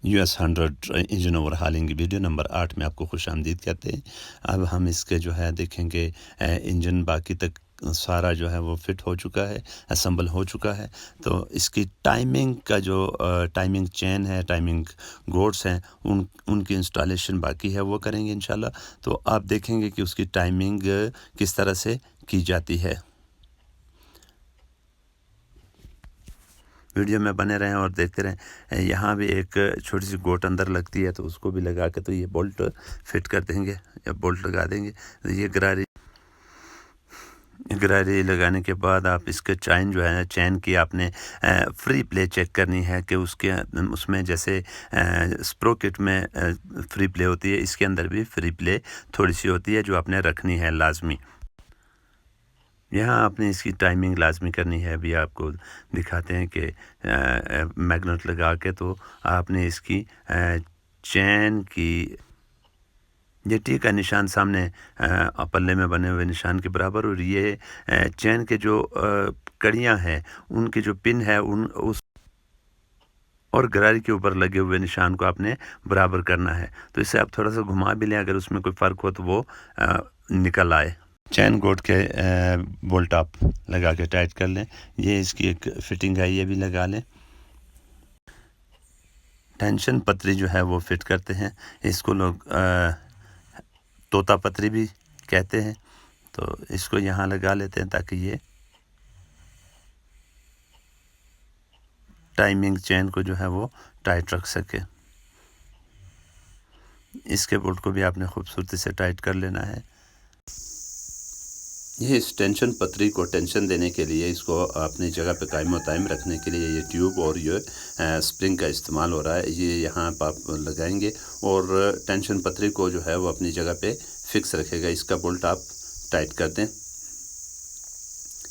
US 100 engine overhauling video number 8 में आपको खुशामदीद कहते हैं। अब हम इसके जो है देखेंगे इंजन बाकी तक सारा जो है वो फिट हो चुका है, असेंबल हो चुका है। तो इसकी टाइमिंग का जो टाइमिंग चेन है, टाइमिंग गोड्स हैं, उनकी इंस्टॉलेशन बाकी है, वो करेंगे इंशाल्लाह। तो आप देखेंगे कि उसकी टाइमिंग किस तरह से की जाती है। वीडियो में बने रहें और देखते रहें। यहाँ भी एक छोटी सी गोट अंदर लगती है, तो उसको भी लगा के तो ये बोल्ट फिट कर देंगे या बोल्ट लगा देंगे। तो ये गरारी लगाने के बाद आप इसके चैन जो है, चैन की आपने फ्री प्ले चेक करनी है कि उसमें जैसे स्प्रोकेट में फ्री प्ले होती है, इसके अंदर भी फ्री प्ले थोड़ी सी होती है जो आपने रखनी है लाजमी। यहाँ आपने इसकी टाइमिंग लाजमी करनी है। अभी आपको दिखाते हैं कि मैग्नेट लगा के तो आपने इसकी चैन की ये टी का निशान सामने पल्ले में बने हुए निशान के बराबर, और ये चैन के जो कड़ियाँ हैं उनकी जो पिन है उस और गरारी के ऊपर लगे हुए निशान को आपने बराबर करना है। तो इससे आप थोड़ा सा घुमा भी लें, अगर उसमें कोई फ़र्क हो तो वो निकल आए। चैन गोट के बोल्ट आप लगा के टाइट कर लें। ये इसकी एक फिटिंग है, ये भी लगा लें। टेंशन पतरी जो है वो फिट करते हैं, इसको लोग तोता पतरी भी कहते हैं। तो इसको यहाँ लगा लेते हैं ताकि ये टाइमिंग चेन को जो है वो टाइट रख सके। इसके बोल्ट को भी आपने खूबसूरती से टाइट कर लेना है। ये इस टेंशन पतरी को टेंशन देने के लिए, इसको अपनी जगह पे कायम व दायम रखने के लिए ये ट्यूब और ये स्प्रिंग का इस्तेमाल हो रहा है। ये यहाँ पर आप लगाएंगे और टेंशन पतरी को जो है वो अपनी जगह पे फिक्स रखेगा। इसका बोल्ट आप टाइट कर दें।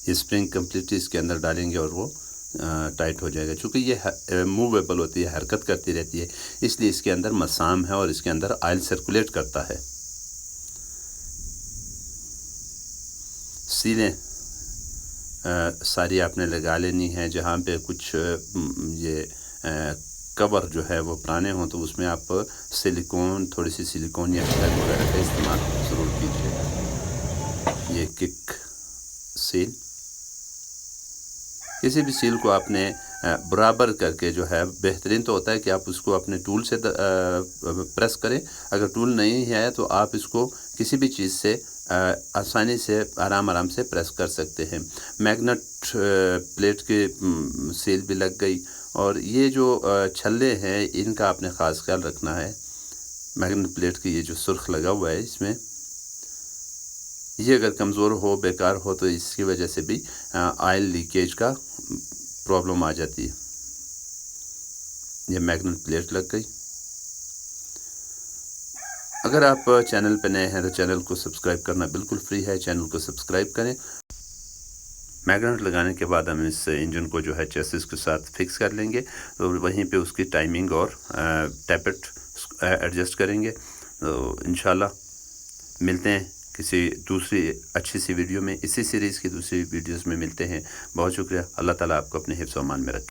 ये स्प्रिंग कम्प्लीटली इसके अंदर डालेंगे और वो टाइट हो जाएगा। चूँकि ये मूवेबल होती है, हरकत करती रहती है, इसलिए इसके अंदर मसाम है और इसके अंदर ऑयल सर्कुलेट करता है। सीलें सारी आपने लगा लेनी है। जहाँ पे कुछ ये कवर जो है वो पुराने हों तो उसमें आप सिलिकॉन, थोड़ी सी सिलिकॉन या शैल वगैरह का इस्तेमाल ज़रूर कीजिएगा। ये किक सील, किसी भी सील को आपने बराबर करके जो है, बेहतरीन तो होता है कि आप उसको अपने टूल से प्रेस करें। अगर टूल नहीं है तो आप इसको किसी भी चीज़ से आसानी से आराम से प्रेस कर सकते हैं। मैग्नेट प्लेट की सील भी लग गई, और ये जो छल्ले हैं इनका आपने ख़ास ख्याल रखना है। मैग्नेट प्लेट की ये जो सुर्ख लगा हुआ है इसमें, ये अगर कमज़ोर हो, बेकार हो, तो इसकी वजह से भी ऑयल लीकेज का प्रॉब्लम आ जाती है। ये मैग्नेट प्लेट लग गई। अगर आप चैनल पे नए हैं तो चैनल को सब्सक्राइब करना बिल्कुल फ्री है, चैनल को सब्सक्राइब करें। मैग्नेट लगाने के बाद हम इस इंजन को जो है चेसिस के साथ फिक्स कर लेंगे, तो वहीं पे उसकी टाइमिंग और टैपेट एडजस्ट करेंगे। तो इंशाल्लाह मिलते हैं किसी दूसरी अच्छी सी वीडियो में। इसी सीरीज़ की दूसरी वीडियोस में मिलते हैं। बहुत शुक्रिया। अल्लाह ताला आपको अपने हिफ्ज़-ओ-अमान में रखे।